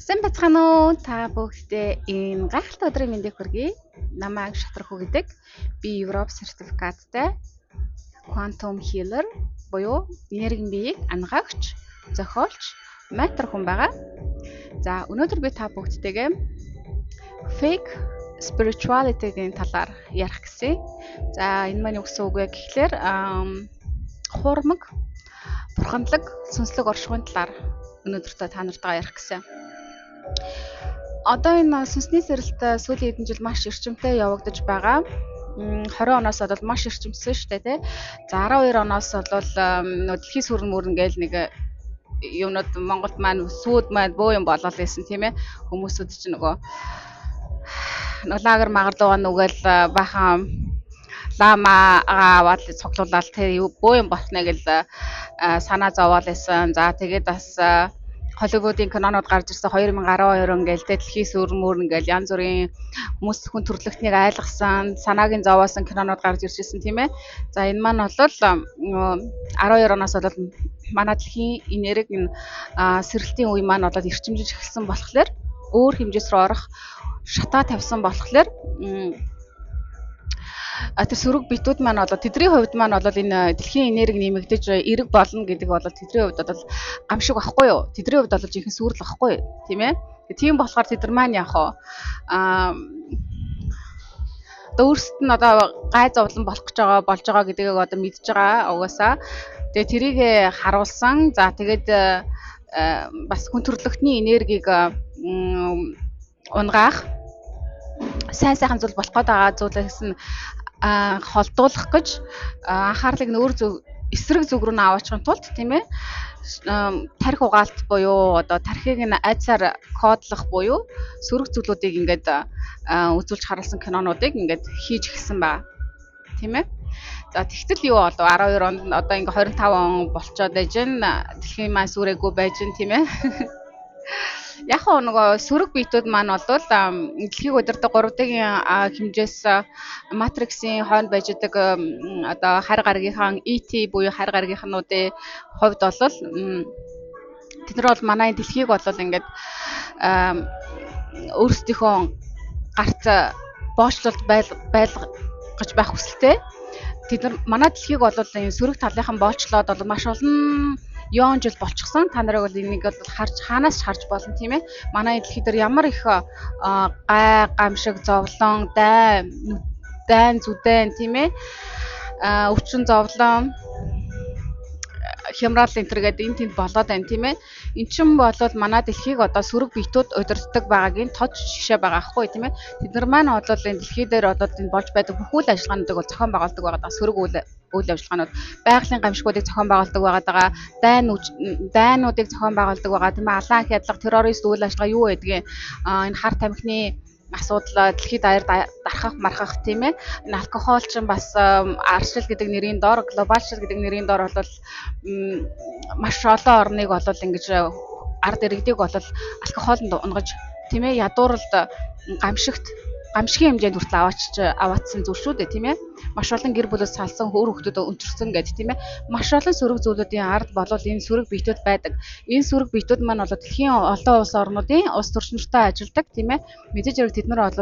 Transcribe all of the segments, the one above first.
Сайн бацхан уу та бүгдээ энэ гайхалтай өдрийн мэндийг хүргэе. Намайг Шатрах гэдэг. Би Европ сертификаттай Quantum Healer буюу энергийн биеийг ангаагч, зохиолч, ментор хүн байгаа. За өнөөдөр би та бүгдтэйгээ fake spirituality-гийн талаар ярих гэсэн. За энэ маань юу гэсэн үг вэ гэхлээр хуурмаг, бурханлаг, сүнслэг оршихуйн талаар өнөөдөр та нартайгаа ярих гэсэн. Одоо энэ сүнсний сэрэлт сүүлийн хэдэн жил маш эрчимтэй явагдаж байгаа. 20 оноос бол маш эрчимсэн шүү дээ, тий. За 12 оноос бол дэлхийн сүрэн мөрөн гээл нэг юмнууд Монголд маань сүүд маань бөө юм болол байсан тийм ээ. Хүмүүсүүд чинь нөгөө лагер магадлуугаа нүгэл бахан лама аваад цуглуулаад тий бөө юм болно гэл санаа зовоол байсан. За тэгээд бас Холливуудын кинонууд гарч ирсэн 2012 он гээл дэлхийн сүрэн мөрөн гээл янз бүрийн хүмүүс хүн төрөлхтнийг айлгсан, санаагийн зовоосон кинонууд гарч ирсэн тийм ээ. За энэ маань бол 12 оноос бол манай дэлхийн энерги сэрэлтийн үе маань бол эрчимжиж эхэлсэн болохоор өөр хэмжээс рүү орох шатаа тавьсан болохоор тэр сөрөг битүүд маань бол тэдний хувьд маань бол энэ дэлхийн энерги нэмэгдэж эрэг болно гэдэг бол тэдний хувьд бол гамшиг байхгүй юу? Тэдний хувьд бол жинхэнэ сүрэл байхгүй тийм ээ. Тийм болохоор тэд нар маань яах вэ? Өөрсдөд нь одоо гай зовлон болох гэж байгаа болж байгаа гэдгийг одоо мэдж байгаа угаасаа. Тэгээ тэрийг харуулсан. За тэгээд бас хүн төрөлхтний энергийг унгаах сайн зүйл болох гээд байгаа зүйлээс нь холдуулах гэж анхаарлыг нөр эсрэг зүг рүү аваачихын тулд тийм ээ тарих угаалт буюу одоо тархийг нь айцаар кодлох буюу сөрөг зүйлүүдийг ингээд үзүүлж харуулсан кинонуудыг ингээд хийж эхэлсэн байна. Тийм ээ. За тэгтэл юу болов 12 онд одоо ингээд 25 он болцоод байж гэн дэлхийн маань сүрээгүй байж гэн тийм ээ. Яг нөгөө сөрөг биетүүд маань бол дэлхийг удирдаг 3D-ийн хэмжээс матриксын хойно байж байгаа одоо хар гаргийнхаа ET буюу хар гаргийнхнуудын хувьд бол тэд нар бол манай дэлхийг бол ингээд өөрсдийнхөө гарт боочлолт байлгаж байх хүсэлтэй. Тэд нар манай дэлхийг бол энэ сөрөг талынхан боолчлоод бол маш олон ёон жил болчихсон. Та нарыг бол энийг бол хаанаас ч харж болно тийм ээ. Манай дэлхий дээр ямар их гай, гамшиг, зовлон, дайн зүдэн тийм ээ. Өвчин зовлон хямрал энэ төргээд энэ тэнд болоод байна тийм ээ. Эн чинь болвол манай дэлхийг одоо сөрөг биетүүд удирддаг байгаагийн тод жишээ байгаа аахгүй тийм ээ. Тэд нар маань бол энэ дэлхий дээр одоо энэ болж байдаг бүх үйл ажиллагаануудыг бол зохион байгуулдаг байгаа. Сөрөг үйл ажиллагаанууд байгалийн гамшигуудыг зохион байгуулдаг байгаа. Дайнуудыг зохион байгуулдаг байгаа тийм ээ. Алаан хядлага, террорист үйл ажиллагаа юу гэдгийг энэ хар тамхины асуудал дэлхийд даяар дарахах мархах тийм ээ. Энэ алкогол ч бас аршил гэдэг нэрийн доор глобалшил гэдэг нэрийн доор бол маш олон орныг бол ингэж ард иргэдийг бол алкоголонд унгаж тийм ээ ядууралд гамшигын хэмжээнд хүртэл аваадсан зүйл шүү дээ тийм ээ. Маш олон гэр бүлээс салсан өөр хүүхдүүд өнчөрсөн гэдэг тийм ээ. Маш олон сөрөг зүйлүүдийн ард болол энэ сөрөг биетүүд байдаг. Энэ сөрөг биетүүд маань бол дэлхийн олон улс орнуудын улс төрчнөртэй ажилдаг тийм ээ. Мэдээж хэрэг тэд нар бол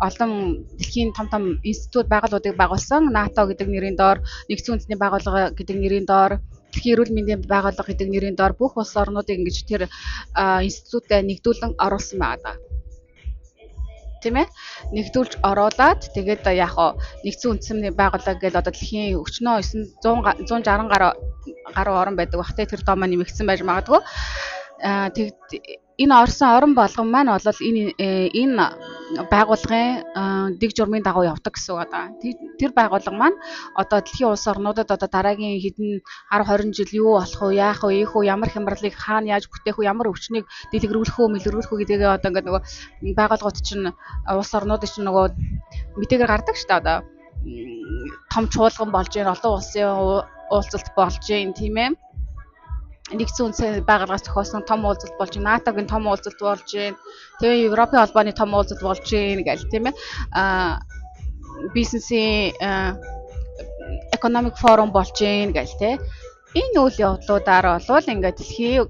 олон дэлхийн том институт байгууллагуудыг байгуулсан. НАТО гэдэг нэрийн доор, Нэгдсэн үндэсний байгууллага гэдэг нэрийн доор, Дэлхийн эрүүл мэндийн байгууллага гэдэг нэрийн доор бүх улс орнуудыг ингэж тэр институтэд нэгдүүлэн оруулсан байгаа. Тийм ээ. Нэгдүүлж оруулаад тэгээд яг Нэгдсэн үндэсний байгууллага гэдэг одоо дэлхийн өчнөө 160 гаруй орн байдаг бах те тэр доо маань нэмэгдсэн байж магадгүй. Энэ орсон орн болгон маань бол энэ байгууллагын дэг журмын дагуу явдаг гэсэн үг одоо. Тэр байгууллага маань одоо дэлхийн улс орнуудад одоо дараагийн хэдэн 10 20 жил юу болох вэ, яах вэ, ямар хямралыг хаана яаж бүтээх вэ, ямар өвчнийг дэлгэрүүлэх үү, мэлэрүүлэх үү гэдгээ одоо ингээд нөгөө байгууллагууд чинь улс орнуудын чинь нөгөө мэдээгээр гардаг шүү дээ одоо. Том чуулган болж гин олон улсын уулзалт болж гин тийм ээ. Нэгдсэн үндэсний байгууллагаас зохиосон том уулзалт болж байна. НАТО-гийн том уулзалт болж байна. Тэгээ Европын холбооны том уулзалт болж байна гэл тийм ээ. Бизнесийн economic forum болж байна гэл тийм. Энэ үйл явдлуудаар бол ингээд дэлхийн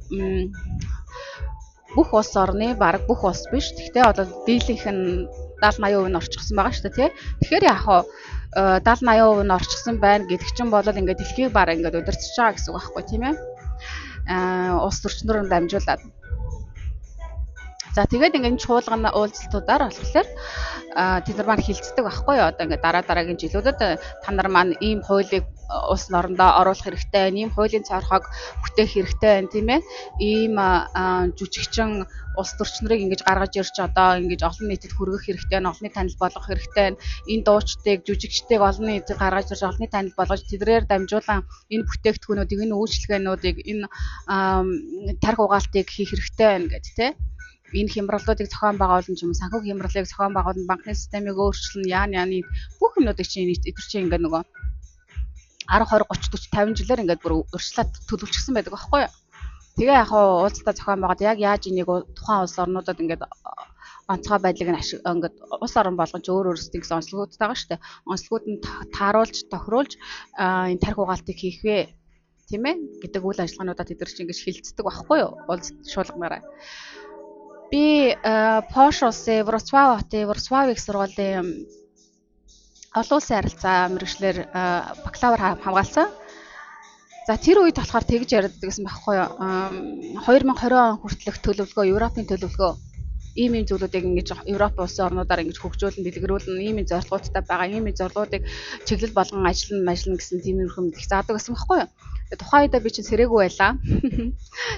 бүх улс орны баг бүх улс биш. Гэхдээ одоо дийлэнх нь 70-80% нь орчихсон байгаа шүү дээ тий. Тэгэхээр яг хаа 70-80% нь орчихсон байна гэдэг чинь бол ингээд дэлхийг баг ингээд удирдах байгаа гэсэн үг байхгүй тийм ээ. Улс төрчнөр дамжуулаад. За тэгээд ингээд чуулган уулзалтуудаар болохоор тэд нар маань хилцдэг байхгүй юу. Одоо ингээд дараагийн жилүүдэд та нар маань ийм хуулийг улс орондоо оруулах хэрэгтэй байна. Ийм хуулийн цорхойг бүтээх хэрэгтэй байна тийм ээ. Ийм жүжигчин улс төрчнөрийг ингэж гаргаж ирж одоо ингэж олон нийтэд хүргэх хэрэгтэй байна. Олонний танил болгох хэрэгтэй байна. Энэ дуучдыг, жүжигчдийг олон нийтэд гаргаж ирж олонний танил болгож тэднэрээр дамжуулан энэ бүтээгдэхүүнүүдийг, энэ үйлчилгээнүүдийг, энэ тарих угаалтыг хийх хэрэгтэй байна гэж тийм ээ. Энэ хямралуудыг зохион байгуулсан ч юм уу санхүү хямралыг зохион байгуулсан банкны системийг өөрчлөн яаны бүх юмнуудыг чинь эдгээр чинь ингээд нөгөө 10 20 30 40 50 жилээр ингээд бүр өршлээд төлөвлөсөн байдаг байхгүй юу. Тэгээ яг уулзалтаа зохион байгаад яг яаж энийг тухайн улс орнуудад ингээд онцгой байдлыг нь ингээд улс орн болгож өөр өөрсдийн гэсэн онцлогуудтай байгаа шүү дээ. Онцлогууд нь тааруулж, тохируулж энэ тарих угаалтыг хийх вэ тийм ээ гэдэг үйл ажиллагаануудаа тэд нар чинь ингэж хилцдэг байхгүй юу. Уулзалт шуулганараа. Би Пош улсын Вроцлав хотын Вроцлав их сургуулийн олон улсын харилцаа мэргэжлэр бакалавр хамгаалсан. За тэр үед болохоор тэгж яриад байсан байхгүй юу. 2020 он хүртэлх төлөвлөгөө, Европын төлөвлөгөө ийм зүйлүүдийг ингэж Европ улсын орнуудаар ингэж хөгжүүлэн дэлгэрүүлэн ийм зорилгоудтай байгаа. Ийм зорилгоудыг чиглэл болгон ажиллана гэсэн тиймэрхүү мэдээлэл заадаг байсан байхгүй юу. Тухайн үедээ би чинь сэрээгүй байлаа.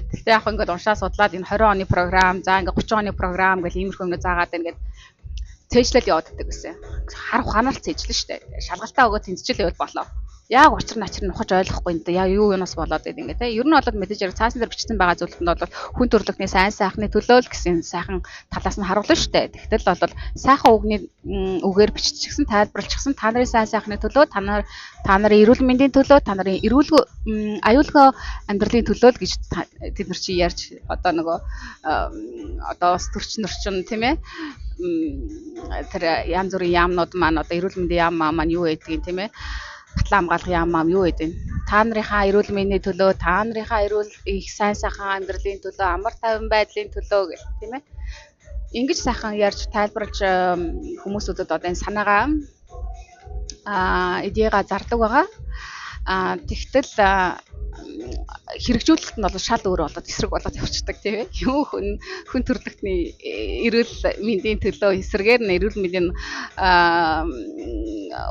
Тэгтээ яг ингээд уншаа судлаад энэ 20 оны програм, за ингээд 30 оны програм гэл иймэрхүү ингээд заагаад ингээд цээжлэл яваад байдаг гэсэн. Харах ханаалт цээжлэн штэ. Шалгалтаа өгөө тэнцчил явал болоо. Яг учир начир нухаж ойлгохгүй энэ яг юу юунаас болоод байд ингээд те. Ер нь бол мэдээж яг цаасан дээр бичсэн байгаа зүйлд нь бол хүн төрөлхтний сайн сайхны төлөө л гэсэн сайхан талаас нь харуулна штэ. Тэгтэл бол сайхан үгний үгээр биччихсэн, тайлбарлчихсан та нарын сайн сайхны төлөө, та нарын эрүүл мэндийн төлөө, та нарын аюулгүй амьдралын төлөө л гэж тэд нар чи ярьж одоо нөгөө одоо ус төрчнөр чинь тийм ээ тэр янз бүрийн яамнууд маань одоо эрүүл мэндийн яам маань юу байдгийг тийм ээ батлан хамгаалах яам юу байдгийг та нарынхаа эрүүл мэндийн төлөө та нарынхаа эрүүл их сайн сайхан амьдралын төлөө амар тайван байдлын төлөө гэх тийм ээ ингэж сайхан ярьж тайлбарлаж хүмүүсүүдэд одоо энэ санаагаа идеяга зардаг байгаа тэгтэл хэрэгжүүлэлт нь бол шал өөр болоод эсрэг болоод явчихдаг тийм ээ. Юу хүн төрөлхтний эрүүл мэндийн төлөө эсрэгээр нь эрүүл мэндийн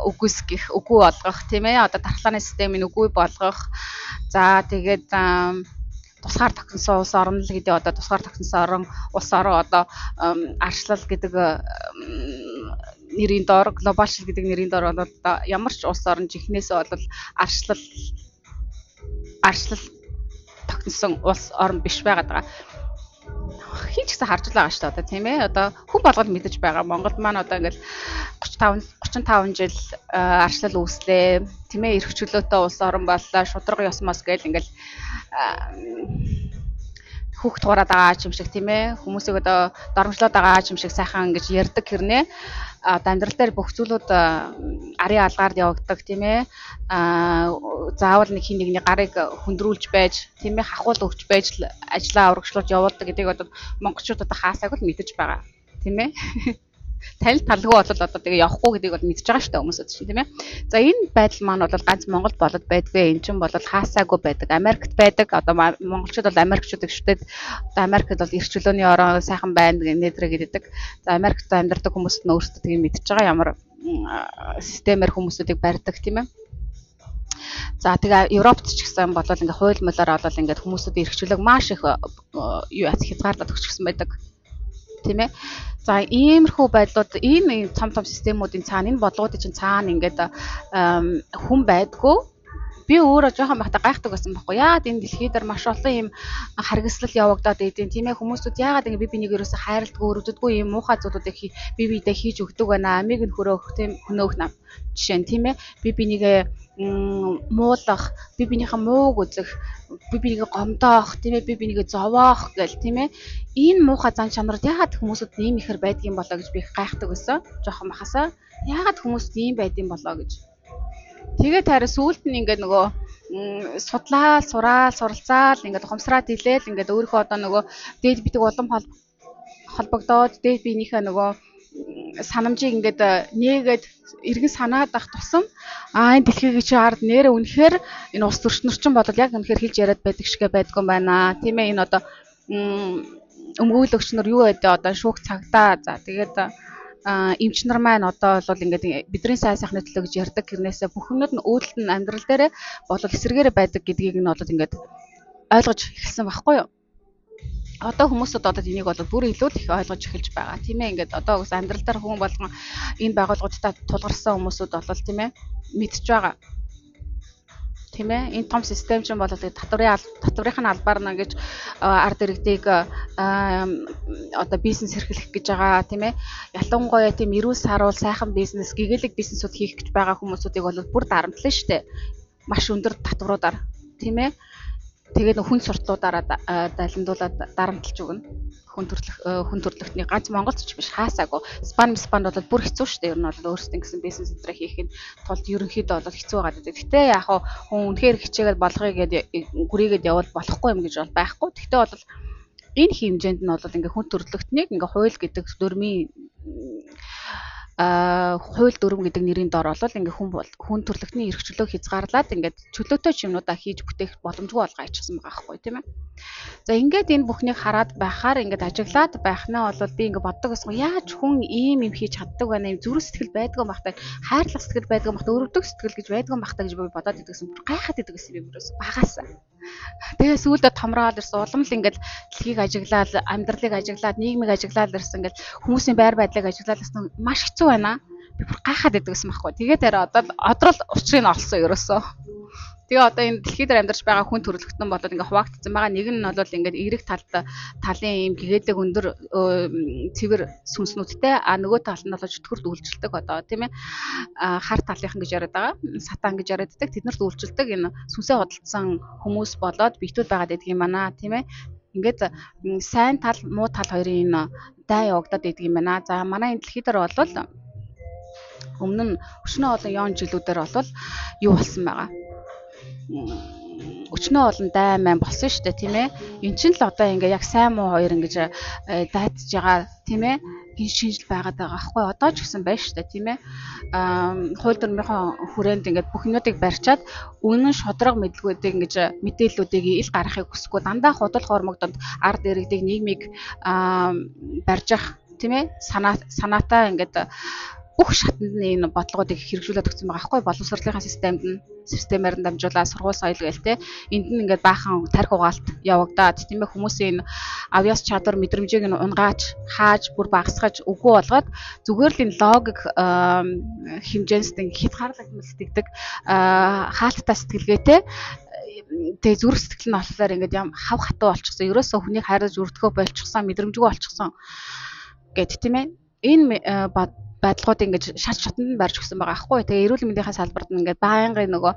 үгүйсгэх, үгүй болгох тийм ээ. Одоо дархлааны системийг үгүй болгох. За тэгээд тусгаар тогтносон улс орн л гэдэг одоо тусгаар тогтносон орн улс орн одоо арчлал гэдэг нэрийн доор глобалшил гэдэг нэрийн доор бол одоо ямар ч улс орн жихнээсээ бол арчлал тогтносон улс орн биш байгаад байгаа. Хин ч гэсэн харж байгаа шүү дээ одоо тийм ээ. Одоо хүн болгоод мэдэж байгаа. Монголд маань одоо ингээл 35 жил арчлал үүслээ. Тийм ээ эрх чөлөөтэй улс орн боллоо. Шудраг ёс мос гээл ингээл хүүхд тугараад байгаа юм шиг тийм ээ. Хүмүүсийг одоо доромжлоод байгаа юм шиг сайхан ингэж ярьдаг хэрнээ. Амьдрал дээр бүх зүйлүүд арын алгаард явагддаг тийм ээ. Заавал нэг хин нэгний гарыг хөндрүүлж байж тийм ээ хахуул өгч байж ажлаа урагшлуулж явуулдаг гэдгийг одоо монголчууд одоо хаасааг л мэдэж байгаа тийм ээ. Танил талгүй бол одоо тэгээ явахгүй гэдгийг бол мэдж байгаа шүү дээ хүмүүсүүд чинь тийм ээ. За энэ байдал маань бол ганц Монголд болоод байдгүй. Энд чинь бол хаасаагүй байдаг. Америкт байдаг. Одоо монголчууд бол америкчууд шүтээд одоо Америкт бол эрх чөлөөний орон сайхан байна нээдрэ гэдэг. За Америкт амьдардаг хүмүүсд нь өөрсдөө тэгээ мэдж байгаа ямар системээр хүмүүсүүдийг барьдаг тийм ээ. За тэгээ Европт ч гэсэн бол ингээ хууль молоор бол ингээ хүмүүсүүд эрх чөлөөг маш их юу хязгаарлаад өгчихсэн байдаг. Тийм ээ. За иймэрхүү байдлууд энэ том системүүдийн цаана энэ бодлогуудын чинь цаана ингээд хүн байдгүй. Би өөрөө жоохон байхдаа гайхдаг байсан байхгүй. Яагаад энэ дэлхий дээр маш олон юм харгислал явагдаад идэв тийм ээ. Хүмүүсүүд яагаад ингэ би бинийг ерөөсө хайрладгүй, өрөвддөггүй юм муухай зүйлүүдийг би биедээ хийж өгдөг байна. Амийг нь хөрөөх тийм хөнөөх нам жишээ нь тийм ээ. Би бинийг муулах, би биенийхээ мууг үзэх, би бинийг гомдоох, тийм ээ, би бинийг зовоох гэл тийм ээ. Энэ муухай зан чанарууд яагаад хүмүүсд ийм ихэр байдгийн болоо гэж би гайхдаг байсан. Жохон бахасаа яагаад хүмүүс ийм байдгийн болоо гэж. Тэгээд хараа сүүлд нь ингээд нөгөө судлаал, сураал, суралцаал ингээд ухамсараад илээл ингээд өөрийнхөө одоо нөгөө дээд бидэг улам холбогдоод дээд биенийхээ нөгөө санамжийг ингээд нээгээд эргэн санаад ах тусам энэ дэлхийг чи ард нэрэ үнэхээр энэ ус төрчнөрчин бодол яг үнэхээр хэлж яриад байдаг шигэ байдгүй юм байна. Тийм ээ энэ одоо өмгөөлөгч нар юу гэдэг одоо шүүх цагтаа за тэгээд эмч нар маань одоо бол ингээд бидний сайн сайхны төлөө гэж ярьдаг гэрнээсээ бүхнүүд нь үүдэлт нь амьдрал дээрээ болол эсэргээр байдаг гэдгийг нь одоо ингээд ойлгож эхэлсэн байхгүй юу? Одоо хүмүүсд одоо энийг бол бүр илүү их ойлгож эхэлж байгаа. Тийм ээ ингээд одоо бас амьдрал дээр хүн болгон энэ байгууллагуудтай тулгарсан хүмүүсүүд бол тийм ээ мэдж байгаа. Тийм ээ энэ том систем чинь бол татврын албаар нь гэж ард иргэдийг одоо бизнес эрхлэх гэж байгаа тийм ээ ялангуяа тийм эрүүл саруул сайхан бизнес гэгээлэг бизнесүүд хийх гэж байгаа хүмүүсүүдийг бол бүр дарамтлаа штэ маш өндөр татваруудаар тийм ээ тэгээд хүн суртлуудаараа дайландуулаад дарамтлж өгнө хүн төрөлхтний ганц Монголд ч биш хаасаагүй спанд бол бүр хэцүү шүү дээ ер нь бол өөрсдөө гэсэн бизнес өдрөө хийхэд тулд ерөнхийдөө бол хэцүү байгаа гэдэг. Гэтэ яг хүн үнэхээр хичээгээд болгоё гэдээ гүрийгээд явал болохгүй юм гэж бол байхгүй. Гэтэ бол энэ хэмжээнд нь бол ингээ хүн төрөлхтнийг ингээ хууль гэдэг дүрмийн хууль дүрм гэдэг нэрийн дор бол ингээ хүн төрөлхтний эрх чөлөө хязгаарлаад ингээд чөлөөтэй юмнуудаа хийж бүтээх боломжгүй болгочихсон байгаа байхгүй тийм ээ. За ингээд энэ бүхнийг хараад байхаар ингээд ажиглаад байхнаа бол би ингээд боддог гэсэн яаж хүн ийм юм хийж чаддаг байна юм зүрх сэтгэл байдгүй бахтай хайрлах сэтгэл байдгүй бахтай өрөвдөх сэтгэл гэж байдгүй бахтай гэж би бодоод идэгсэн гайхаад идэгсэн би бүрээс багаасаа. Тэгээ сүүлдээ томроод ирсэн улам л ингээд дэлхийг ажиглаад амьдралыг ажиглаад нийгмийг ажиглаад ирсэн ингээд хүмүүсийн байр байдлыг ажиглаад ирсэн маш хэцүү байна. Би бүр гайхаад идэгсэн байхгүй. Тэгээд одоо л учрыг нь олсон ерөөсөө. Тэгээ одоо энэ дэлхий дээр амьдарч байгаа хүн төрөлхтөн болоод ингээ хуваагдсан байгаа. Нэг нь бол ингээд эерэг талын ийм гэгээлэг өндөр цэвэр сүнснүүдтэй нөгөө тал нь бол чөтгөрд үйлчлдэг одоо тийм ээ хар талынхан гэж яриад байгаа. Сатан гэж яриаддаг. Тэднэрт үйлчлдэг энэ сүнсээ худалдсан хүмүүс болоод биетүүд байгаад байдаг юм байна тийм ээ. Ингээд сайн тал муу тал хоёрын энэ дай явагдаад байдаг юм байна. За манай энэ дэлхий дээр бол өмнө нь өчнөө олон яон жилүүдээр бол юу болсон байгаа. Өчнөө олон дай маань болсон шүү дээ тийм ээ. Энд чинь л одоо ингээ яг сайн муу хоёр ингэж дайдж байгаа тийм ээ. Гин шинжил байгаад байгаа аахгүй одоо ч гэсэн байна шүү дээ тийм ээ. Хууль дүрмийнхаа хүрээнд ингээд бүх юмнуудыг барьчаад үнэн шудраг мэдлгүүдийг ингэж мэдээллүүдийг ил гаргахыг хүсэхгүй дандаа худал хуурмагдод ард иргэдийг нийгмийг барьж ах тийм ээ. Санаатаа ингээд бүх шатанд нь энэ бодлогоодыг хэрэгжүүлээд өгсөн байгаа байхгүй боловсролынхаа системээр нь дамжуулаад сургууль соёл гээл те энд нь ингээд баахан тарих угаалт явагдаад тийм ээ хүмүүсийн авьяас чадвар мэдрэмжийг нь унгааж хааж бүр багасгаж үгүй болгоод зүгээр л энэ логик хэмжээс хязгаарлагдмал сэтгэдэг хаалттай сэтгэлгээтэй тэгээ зүрх сэтгэл нь болохоор ингээд хав хатуу болчихсон ерөөсөө хүнийг хайрлаж өртгөө болчихсон мэдрэмжгүй болчихсон гэд тийм ээ энэ байдлууд ингэж шатнд нь барьж өгсөн байгаа аахгүй. Тэгээ эрүүл мэндийн салбарт нь ингээд байнгын нөгөө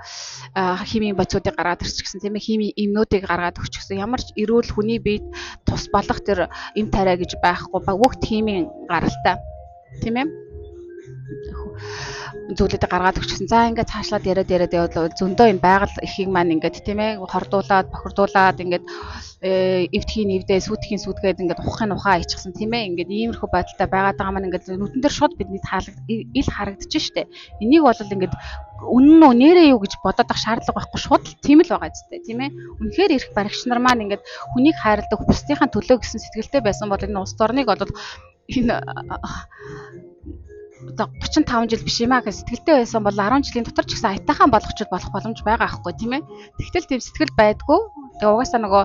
химийн бодисуудыг гаргаад ирчихсэн тийм ээ химийн эмнүүдийг гаргаад өгчихсөн. Ямар ч эрүүл хүний биед тус болох тэр эм тариа гэж байхгүй бүгд химийн гаралтай тийм ээ зүйлүүдийг гаргаад өгчихсэн. За ингээд цаашлаад яриад явал зөндөө энэ байгаль ихийг маань ингээд тийм ээ хордуулаад бохирдуулаад ингээд эвтхийн эвдээ сүйтгэхийн сүйтгээд ингээд ухаа ичсэн тийм ээ ингээд иймэрхүү байдалтай байгаад байгаа маань ингээд нүдэн дээр шууд бидний ил харагдаж штэ. Энийг бол ингээд үнэн үү нэрээ юу гэж бодоод ах шаардлага байхгүй шууд тийм л байгаа зү тийм ээ. Үнэхээр эрх баригч нар маань ингээд хүнийг хайрладаг бусдынхаа төлөө гэсэн сэтгэлтэй байсан бол энэ улс орныг бол энэ 35 жил биш юм аа гэж сэтгэлтэй байсан бол 10 жилийн дотор ч гэсэн аятайхан болгоч болох боломж байгаа аахгүй тийм ээ. Тэгтэл тийм сэтгэл байдгүй. Тэгээ угаасаа нөгөө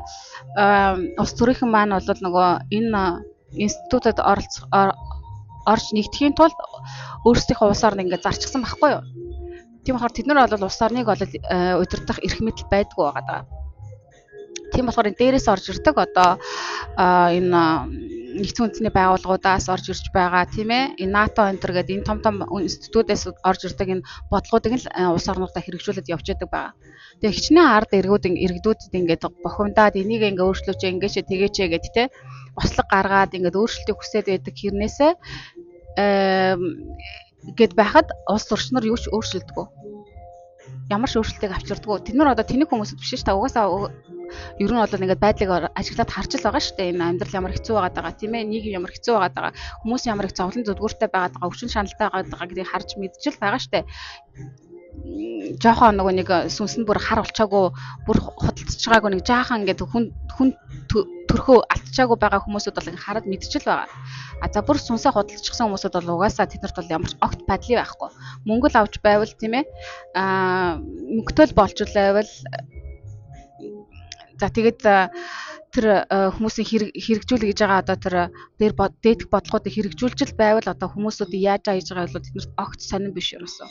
улс төрийнхэн маань бол нөгөө энэ институтэд орж нэгдэхийн тулд өөрсдийнхөө улс орныг ингээд зарчихсан байхгүй юу. Тийм болохоор тэд нар бол улс орныг бол удирдах эрх мэдэл байдгүй байгаа. Тийм болохоор энэ дээрээс орж ирдэг одоо энэ нэгдсэн үндэсний байгууллагуудаас орж ирж байгаа тийм ээ. Энэ НАТО энтер гэдэг энэ том институтээс орж ирдэг энэ бодлогуудыг л улс орнуудаа хэрэгжүүлээд явж байдаг байгаа. Тэгээ хичнээн ард иргэдүүдэд ингээд бохимдаад энийг ингээд өөрчлөөч ингээд тэгээч гэд тийм бослог гаргаад ингээд өөрчлөлтийг хүсээд байдаг хэрнээсээ гэд байхад улс төрчнөр юу ч өөрчлөлдөггүй. ямар ч өөрчлөлтийг авчирдаггүй. Тэд нар одоо тэнэг хүмүүсд биш ш та угаасаа ер нь бол ингээд байдлыг ажиглаад харж л байгаа шүү дээ. Энэ амьдрал ямар хэцүү байгаа тийм ээ, нийгэм ямар хэцүү байгаа, хүмүүс ямар их зовлон зүдгүүртэй байгаа, өвчин шаналтай байгаа гэдгийг харж мэдчихэл байгаа шүү дээ. Жохон нөгөө нэг сүнсэнд бүр хар болчаагүй, бүр худалдаж байгаагүй нэг жаахан ингээд хүн төрхөө алдчихаагүй байгаа хүмүүсүүд бол ингээд хараад мэдчихэл байгаа. За бүр сүнсээ худалдчихсан хүмүүсүүд бол угаасаа тэднэрт бол ямар ч огт падлий байхгүй. Мөнгө л авч байвал тийм ээ, мөнгөтэй л болж байвал за тэгээд тэр хүмүүсийн хэрэгжүүлэх гэж байгаа одоо тэр дээдх бодлогуудыг хэрэгжүүлж байвал одоо хүмүүсүүд яаж хийж байгаа бол тэднэрт огт сонирн биш ерөөсөө.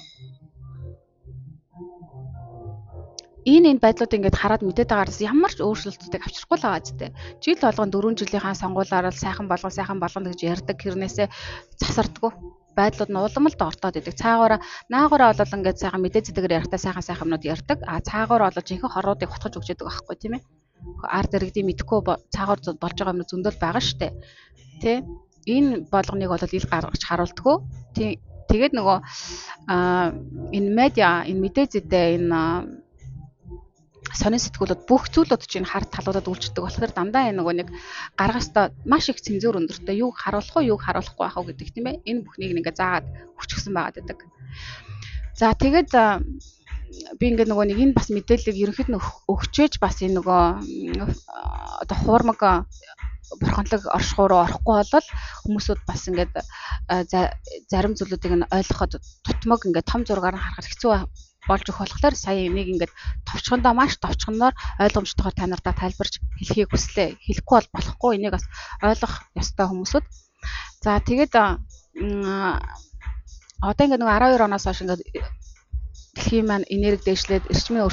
Энэ байдлууд ингээд хараад мэдээд байгаараас ямар ч өөрчлөлтүүдийг авчрахгүй л байгаа зү. Жил болгон 4 жилийнхаа сонгуулиар л сайхан болгоно гэж ярьдаг, хэрнээсээ засардгүй байдлууд нь уламжлалт ортоод идэг. Наагаараа бол ингээд сайхан мэдээ зэдэгээр ярихтаа сайхан юмнууд ярьдаг. Цаагаараа бол жинхэнэ хоруудыг хотгож өгч яадаг байхгүй тийм ээ. Ард иргэдийн мэдхгүй цаагаар болж байгаа юм зөндөл байгаа штэ. Тэ? Энэ болгоныг бол ил гаргаж харуулдаггүй. Тэгээд нөгөө энэ медиа, энэ мэдээ зэдээ, энэ сонин сэтгүүлүүд бүх зүйлүүд чинь хар талуудад үйлчдэг болохоор дандаа энэ нөгөө нэг гаргастаа маш их цензур өндөртэй юуг харуулах уу, юуг харуулахгүй байх уу гэдэг тийм ээ. Энэ бүхнийг ингээ заагаад хүчгсэн байгаад байдаг. За тэгээд би ингээ нөгөө нэг энэ бас мэдээллийг ерөнхийд нь өгчээж бас энэ нөгөө одоо хуурмаг бурханлаг оршихуй руу орохгүй болол хүмүүсүүд бас ингээд зарим зүйлүүдийг нь ойлгоход тутмаг ингээд том зургаар нь харахад хэцүү болж өгөх болохоор сая энийг ингээд товчхондоо маш товчхоноор ойлгомжтойгоор та нартаа тайлбарж хэлхийг хүслээ. Хэлэхгүй бол болохгүй, энийг бас ойлгох ёстой хүмүүсүүд. За тэгээд одоо ингээд нэг 12 оноос хойш ингээд дэлхийн маань энерги дээшлээд эрчмийн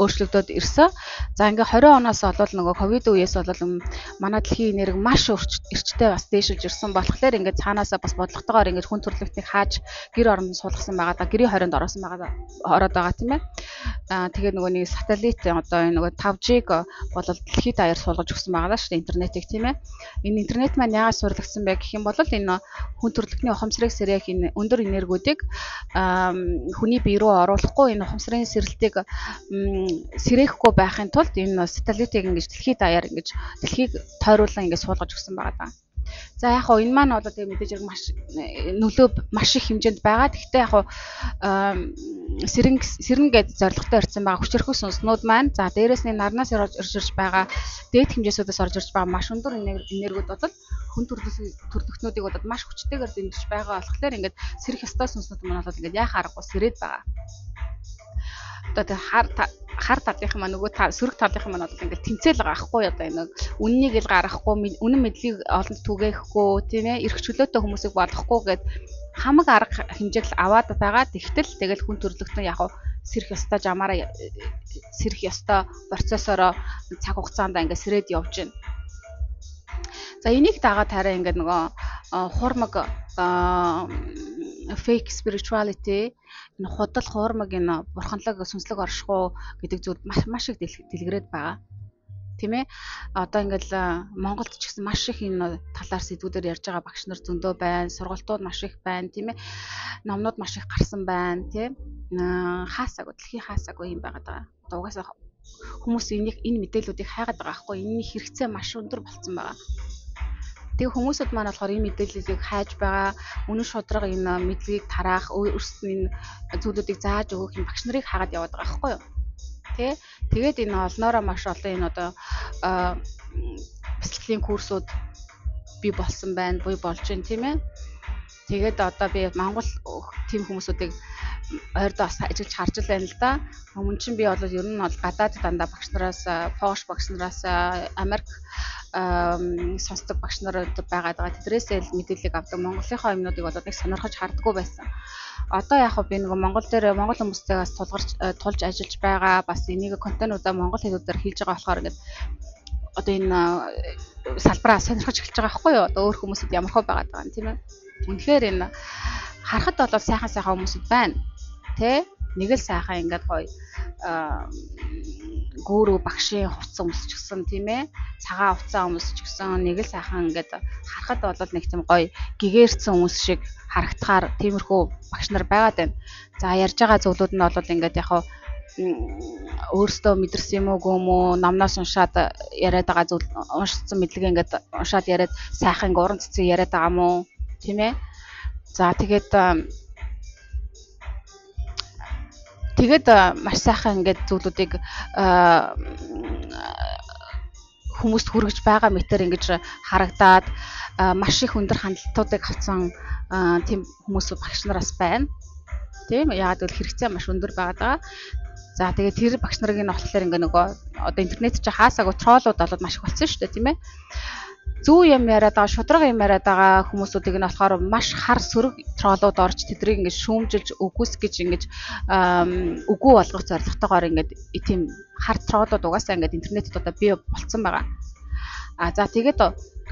өөрчлөгдөд ирсэн. За ингээ 20 оноос болол нөгөө ковид үеэс болол манай дэлхийн энерги маш эрчтэй бас дээшилж ирсэн болохоор ингээ цаанаасаа бас бодлоготойгоор ингээ хүн төрөлхтнийг хааж гэр оронд суулгасан байгаа. Гэрийн хорионд ороод байгаа тийм ээ. Тэгээд нөгөө нэг сателлит одоо энэ нөгөө 5G-г болол дэлхийд даяар суулгаж өгсөн байгаа шүү дээ, интернетийг тийм ээ. Энэ интернет маань яагаад суурилгасан бэ гэх юм бол энэ хүн төрөлхтний ухамсарыг сэргээх энэ өндөр энергиудыг хүний бие рүү оруулахгүй, энэ ухамсарын сэрэлтийг сэрээхгүй байхын тулд энэ сателлитийг ингэж дэлхийд даяар ингэж дэлхийг тойруулан ингэж суулгаж өгсөн байгаа даа. За яг хоо энэ маань бол тэгээ мэдээж маш нөлөө маш их хэмжээнд байгаа. Гэхдээ яг хоо сэрэнгээд зорилготой ирсэн байгаа хүчирхэг сүнснүүд маань за дээрээс нь нарнаас ирж байгаа дээд хэмжээсүүдээс орж ирж байгаа маш өндөр энергиуд бол хүн төрөлхтнүүдийг бол маш хүчтэйгээр дэмжиж байгаа болохоор ингээд сэрэх ёстой сүнснүүд маань бол ингээд яхаа аргагүй сэрээд байгаа. Одоо хар талынхан маань нөгөө сөрөг талынхан маань бол ингээд тэмцээл байгаа аахгүй одоо энэ үннийг ил гаргахгүй, үнэн мэдлийг олонд түгээхгүй тийм ээ, эрх чөлөөтэй хүмүүсийг болохгүй гэд хамаг арга хэмжээг аваад байгаа. Тэгтэл хүн төрөлхтөн яг сэрэх ёстой жамаараа сэрэх ёстой процессороо цаг хугацаанд ингээд сэрээд явж байна. За энийг дагаад хараа ингээд нөгөө хуурмаг fake spirituality, энэ худал хуурмаг энэ бурханлаг сүнслэг оршихуй гэдэг зүйл маш их дэлгэрээд байгаа. Тийм ээ. Одоо ингээд Монголд ч гэсэн маш их энэ талаар сэдвүүдээр ярьж байгаа багш нар зөндөө байна, сургалтууд маш их байна, тийм ээ. Номнууд маш их гарсан байна, тийм. Дэлхийн хаасаагүй юм байгаад байгаа. Одоо угаасаа хүмүүс энэ мэдээллүүдийг хайгаад байгаа аахгүй. Энэний хэрэгцээ маш өндөр болцсон байгаа. Тэгээ хүмүүсд маань болохоор энэ мэдээллийг хайж байгаа, үнэн шударга энэ мэдлэгийг тараах, өөрсдөө энэ зүйлүүдийг зааж өгөх юм багш нарыг хаагаад яваад байгаа байхгүй юу? Тэ? Тэгээд энэ олноороо маш олон энэ одоо бэлтгэлийн курсууд бий болсон байна, буй болж байна тийм ээ. Тэгээд одоо би Монгол тийм хүмүүсүүдийг ойрдоо бас ажиллаж харж байна л да. Өмнө чинь би бол ер нь бол гадаад дандаа багш нараас, пош багш нараас, Америк сонсдог багш нар байгаад байгаа. Тэдрээсээ л мэдээлэл авдаг. Монголынхаа юмнуудыг бол нэг сонирхож хардггүй байсан. Одоо яг би нэг Монгол хүмүүстэй бас тулж ажиллаж байгаа. Бас энийг контентуудаа монгол хэлээр хийж байгаа болохоор ингээд одоо энэ салбараа сонирхож эхэлж байгаа байхгүй юу? Одоо өөр хүмүүсд ямар хөө байгаад байгаа юм тийм ээ. Үнэхээр энэ харахад бол сайхан хүмүүсүүд байна. Тэ? Нэг л сайхан ингээд гоё гүүрүү багшийн хувцас өмсчихсэн тийм ээ. Цагаан хувцас өмсчихсэн. Нэг л сайхан ингээд харахад бол нэг тийм гоё гэгээрсэн хүмүүс шиг харагдахаар тиймэрхүү багш нар байгаад байна. За ярьж байгаа зүйлүүд нь бол ингээд яг өөртөө мэдэрсэн юм уу гүм үү номноос уншаад яриад байгаа зүйл уншсан мэдлэгээ ингээд уншаад яриад сайхан уран цэцэг яриад байгаа юм уу тийм ээ. За тэгээд маш сайхан ингээд зүйлүүдийг хүмүүст хүргэж байгаа мэтэр ингэж харагдаад маш их өндөр хандлтуудыг авсан тийм хүмүүс багш нараас байна. Тийм яагаад гэвэл хэрэгцээ маш өндөр байгаа. За тэгээд тэр багш нарын нь болохоор ингээ нөгөө одоо интернет чи хаасаагүй троллууд болоод маш их болсон шүү дээ тийм ээ. Зүү юм яриад байгаа, шудраг юм яриад байгаа хүмүүсүүдийг нь болохоор маш хар сөрөг троллууд орж тэдрийг ингээ шүүмжилж үгүйс гэж ингэж үгүй болгох зорилготойгоор ингээ тийм хар троллууд угаасаа ингээ интернетэд одоо бий болцсон байгаа. За тэгээд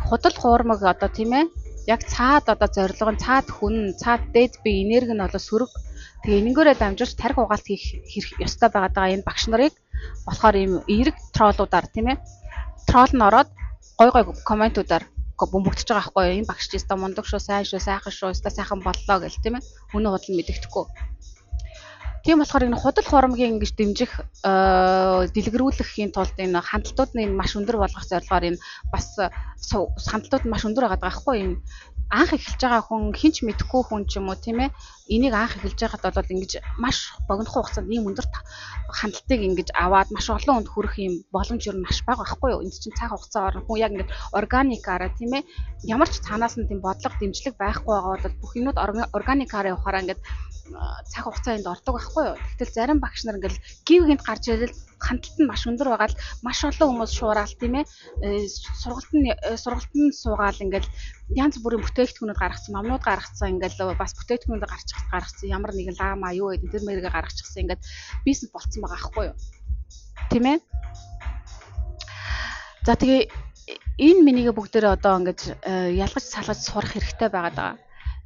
худал хуурмаг одоо тийм ээ яг цаад одоо зорилго нь цаад хүн, цаад дээд бие энерги нь одоо сөрөг. Тэгээ энэнгээрээ дамжуулж тарих угаалт хийх ёстой байгаа энэ багш нарыг болохоор ийм эерэг троллуудаар тийм ээ. Тролл нь ороод гой комментуудаар бөмбөгдөж байгаа байхгүй юу? Энэ багш ч өстой мундаг шүү, сайн шүү, сайхан шүү, өстой сайхан боллоо гэл тийм ээ. Үнэ худал мэддэхгүй. Тийм болохоор энэ худал хуурмгийн ингэж дэмжих дэлгэрүүлэхийн тулд энэ хандлтуудыг маш өндөр болгох зорилгоор энэ бас хандлтууд маш өндөр байгаа байхгүй юу? Анх эхэлж байгаа хүн хинч мэдэхгүй хүн ч юм уу тийм ээ. Энийг анх эхэлж байхад бол ингэж маш богинохон хугацаанд ийм өндөр хандлтыг ингэж аваад маш олон хүнд хүрэх юм боломж юу маш бага байхгүй юу? Энд чинь цаг хугацаа орно. Хүн яг ингэж органикаараа тийм ээ. Ямар ч цаанаас нь тийм бодлого дэмжлэг байхгүй байгаа бол бүх юмуд органикаараа явахаараа ингэж цаг хугацаанд ордог байхгүй юу? Гэтэл зарим багш нар ингээл гівгэнт гарч ирэл хандлт нь маш өндөр байгаа л маш олон хүмүүс шуурал тийм ээ. Сургалтанд суугаал ингээл янз бүрийн бүтээгдэхүүнүүд гаргацсан, номнууд гаргацсан ингээл бас бүтээгдэхүүнүүд гаргацсан ямар нэгэн лама юу гэдэг тэр мэргээ гаргачихсан ингээд бизнес болцсон байгаа байхгүй юу? Тийм ээ. За тэгээ энэ минийгээ бүгдээрээ одоо ингээд ялгаж салгаж сурах хэрэгтэй байгаад байгаа.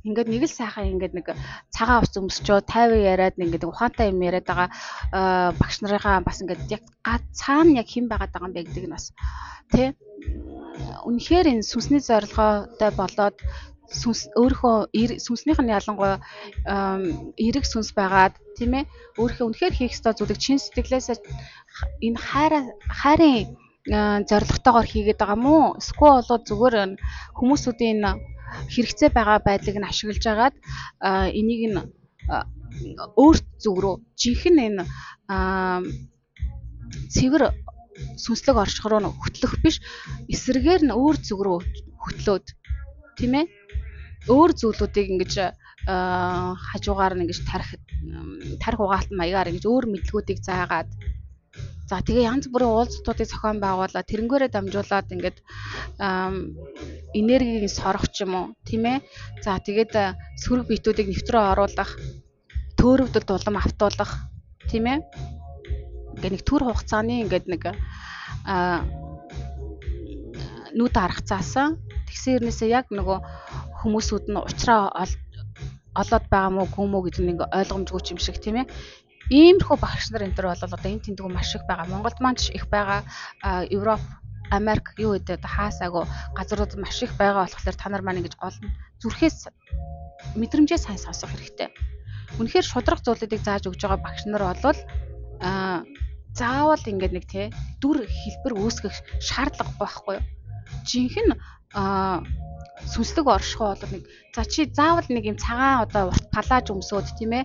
Ингээд нэг л сайхан ингээд нэг цагаан хувцас өмсчөө 50 яриад ингээд ухаантай юм яриад байгаа багш нарынхаа бас ингээд яг цаана яг хэн байгаад байгаа юм бэ гэдэг нь бас тий. Үнэхээр энэ сүнсний зорилготой болоод өөрийнхөө сүнснийх нь ялангуяа эерэг сүнс байгаад тийм ээ. Өөрийнхөө үнэхээр хийх ёстой зүйлийг чин сэтгэлээсээ энэ хайрын зорилготойгоор хийгээд байгаа мó? Эсвэл болоод зүгээр хүмүүсүүдийн хэрэгцээ байгаа байдлыг нь ашиглаж агаад энийг нь өөрт зүг рүү жинхэнэ энэ цэвэр сүнслэг орших руу хөтлөх биш эсрэгээр нь өөр зүг рүү хөтлөөд тийм ээ. Өөр зүйлүүдийг ингэж хажуугаар нь ингэж тарих угаалт маягаар ингэж өөр мэдлгүүдийг заагаад за тэгээ янз бүрийн уулзалтуудыг зохион байгуулаад тэрнгээрээ дамжуулаад ингээд энергийг сорох ч юм уу тийм ээ. За тэгээд сөрөг биетүүдийг нэвтрээ оруулах, төөрөвдөлд улам автуулах тийм ээ. Ингээд нэг төр хугацааны ингээд нэг нүд аргацаасан. Тэгсэн хэрнээсээ яг нөгөө хүмүүсүүд нь уучраа олоод байгаа мó гүмүү гэдэг нэг ойлгомжгүй юм шиг тийм ээ. Иймэрхүү багш нар энэ төр бол одоо энэ тэмдгүү маш их байгаа. Монголд маань ч их байгаа. Европ, Америк юу гэдэг хаасаагүй газрууд маш их байгаа болохоор та нар маань ингэж олон зүрхээс мэдрэмжээ сайн сонсох хэрэгтэй. Үнэхээр шудраг зүйлүүдийг зааж өгж байгаа багш нар бол заавал ингэж нэг тий дүр хэлбэр үүсгэх шаардлагагүй байхгүй юу? Жинхэнэ сүнслэг оршихуй бол нэг за чи заавал нэг юм цагаан одоо урт палаж өмсөөд тийм ээ.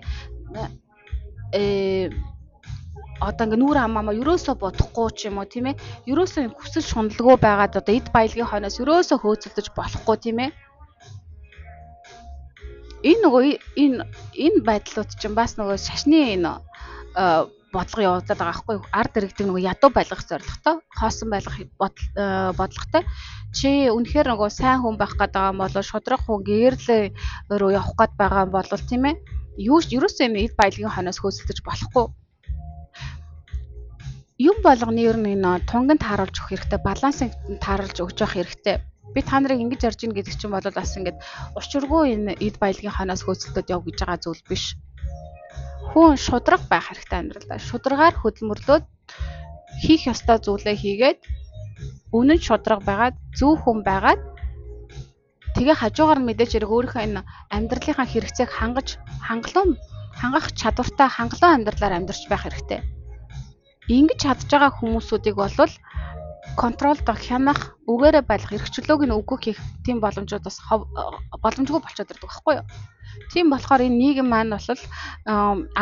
Одоо ингээ нүүр хамаамаа ерөөсөө бодохгүй ч юм уу тийм ээ. Ерөөсөө хүсэл шуналгүй байгаад одоо эд баялагын хойноос ерөөсөө хөөцөлдөж болохгүй тийм ээ. Энэ байдлууд чинь бас нөгөө шашны энэ бодлого явагдаад байгаа байхгүй юу? Ард иргэдэг нөгөө ядуу байлгах зорилготой, хоосон байлгах бодлоготой. Чи үнэхээр нөгөө сайн хүн байх гээд байгаа юм бол шудраг хүн гээрлээ рүү явах гээд байгаа юм бол тийм ээ. Ерөөсөө энэ эд баялагын хойноос хөөцөлдөж болохгүй. Юм болгоны ер нь энэ тунганд тааруулж өгөх хэрэгтэй, балансыг тааруулж өгч явах хэрэгтэй. Би та нарыг ингэж ярьж ийн гэдэг чинь бол бас ингэж учиргүй энэ эд баялагын хойноос хөөцөлдөд яв гэж байгаа зүйл биш. Хүн шудраг байх хэрэгтэй амьдралдаа. Шударгаар хөдөлмөрлөөд хийх ёстой зүйлээ хийгээд үнэн шударга байгаад зөв хүн байгаад тэгээ хажуугаар нь мэдээж хэрэг өөрийнхөө энэ амьдралынхаа хэрэгцээг хангах чадвартай хангалуун амьдралаар амьдарч байх хэрэгтэй. Ингэж чадж байгаа хүмүүсүүдийг бол контролдох, хянах, үгээрээ байлгах, эрх чөлөөг нь үгүй хийх тийм боломжууд бас боломжгүй болчиход ирдэг байхгүй юу? Тийм болохоор энэ нийгэм маань бол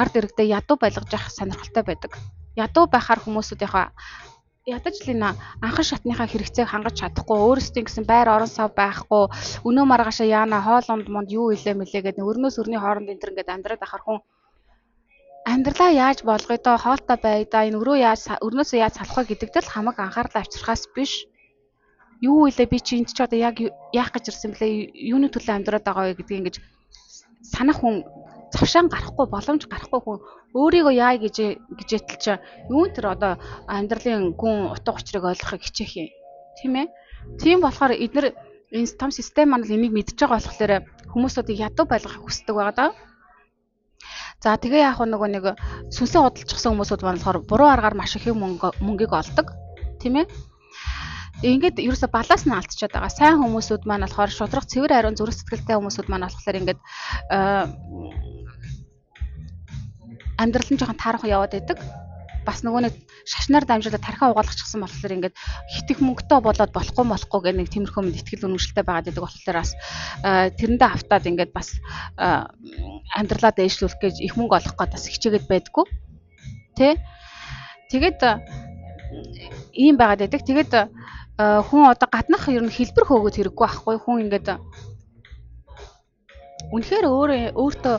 ард иргэдээ ядуу байлгаж явах сонирхолтой байдаг. Ядуу байхаар хүмүүсүүдийнхаа ядаж л энэ анхан шатныхаа хэрэгцээг хангаж чадахгүй, өөрсдийн гэсэн байр орон сав байхгүй, өнөө маргаашаа яана хоол унд монд юу илээ мэлээ гэдэг өрнөөс өрний хооронд энэ ингээд амьдраад ахаар хүн амьдралаа яаж болгоё доо хоолтой бай да энэ өрнөөсөө яаж салах вэ гэдэгт л хамаг анхаарлаа авчрахаас биш юу илээ би чи энд ч одоо яг яах гэж ирсэн блэ юуны төлөө амьдраад байгаа вэ гэдгийг ингэж санах хүн завшаан гарахгүй боломж гарахгүй хүн өөрийгөө яа гэж ятал чи юун тэр одоо амьдралын гүн утга учирыг ойлгохыг хичээх юм тийм ээ тийм болохоор эдгээр энэ том систем маань энийг мэдж байгаа болохоор хүмүүсүүдийг ядуу байлгахыг хүсдэг байгаа даа. За тэгээ яг нэг сүнсээ худалчихсан хүмүүсүүд маань болохоор буруу аргаар маш их мөнгийг олдог тийм ээ. Ингээд ерөөсө балаас нь алдчихад байгаа. Сайн хүмүүсүүд маань болохоор шудраг цэвэр ариун зүрх сэтгэлтэй хүмүүсүүд маань болохоор ингээд амьдрал нь жоохон таарах яваад байдаг. Бас нэг шашнаар дамжуулаад тархиа угаалгачихсан болохоор ингээд хитэх мөнгөтэй болоод болохгүй гэх нэг тиймэрхүү мэд итгэл үнэмшилтэй байгаад байдаг болохоор бас тэрэндээ автаад ингээд бас амьдралаа дээшлүүлэх гэж их мөнгө олох гээд бас хичээгээд байдгүй. Тэ? Тэгээд ийм байгаад байдаг. Тэгээд хүн одоо гаднах ер нь хэлбэр хөөгөөд хэрэггүй байхгүй хүн ингээд үнэхээр өөртөө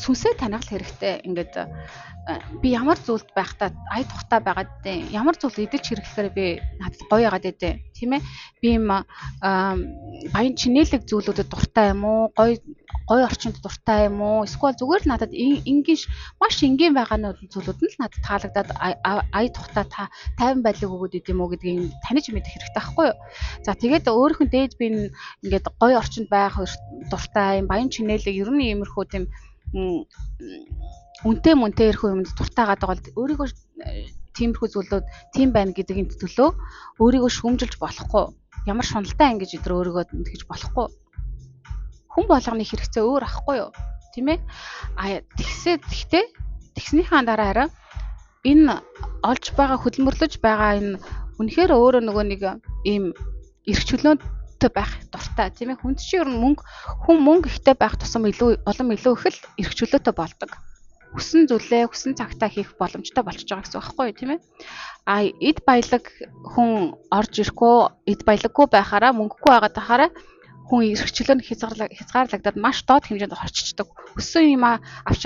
сүнсээ таних хэрэгтэй ингээд би ямар зүйлд байхдаа ая тухтай байгаад дээ ямар зүйл эдэлж хэрэглэхээр би надад гоё яагаад дээ тийм ээ би юм баян чинээлэг зүйлүүдэд дуртай юм уу гоё орчинд дуртай юм уу эсвэл зүгээр л надад маш энгийн байгаа зүйлүүд нь л надад таалагдаад ая тухтай тайван байдлыг өгөөд идэм үү гэдгийг таних мэдэх хэрэгтэй байхгүй юу. За тэгээд өөрийнх нь дээд би ингээд гоё орчинд байх дуртай юм баян чинээлэг ер нь иймэрхүү тийм үнтэй ирэх юмд дуртай гадаг бол өөрийгөө тиймэрхүү зүйлүүд тийм байна гэдгийн төлөө өөрийгөө шүүмжилж болохгүй ямар шуналтай ангиж өдрөө өөрийгөө тэгж болохгүй хүн болгоны хэрэгцээ өөр ахгүй юу тийм ээ тэгтээ тэгснийхаа дараа энэ олж байгаа хөдөлмөрлөж байгаа энэ үнэхээр өөрөө нөгөө нэг ийм эрх чөлөөтэй байх дуртай тийм ээ хүнд чинь ер нь мөнгө ихтэй байх тусам илүү их л эрх чөлөөтэй болдог хүссэн зүйлээ хүссэн цагтаа хийх боломжтой болчихж байгаа гэсэн үг байхгүй юу тийм ээ эд баялаг хүн орж ирэхгүй эд баялаггүй байхаараа мөнгөгүй байгаад тахаараа хүн эрх чөлөө нь хязгаарлагдаад маш доод хэмжээнд орчичдаг өссөн юм авч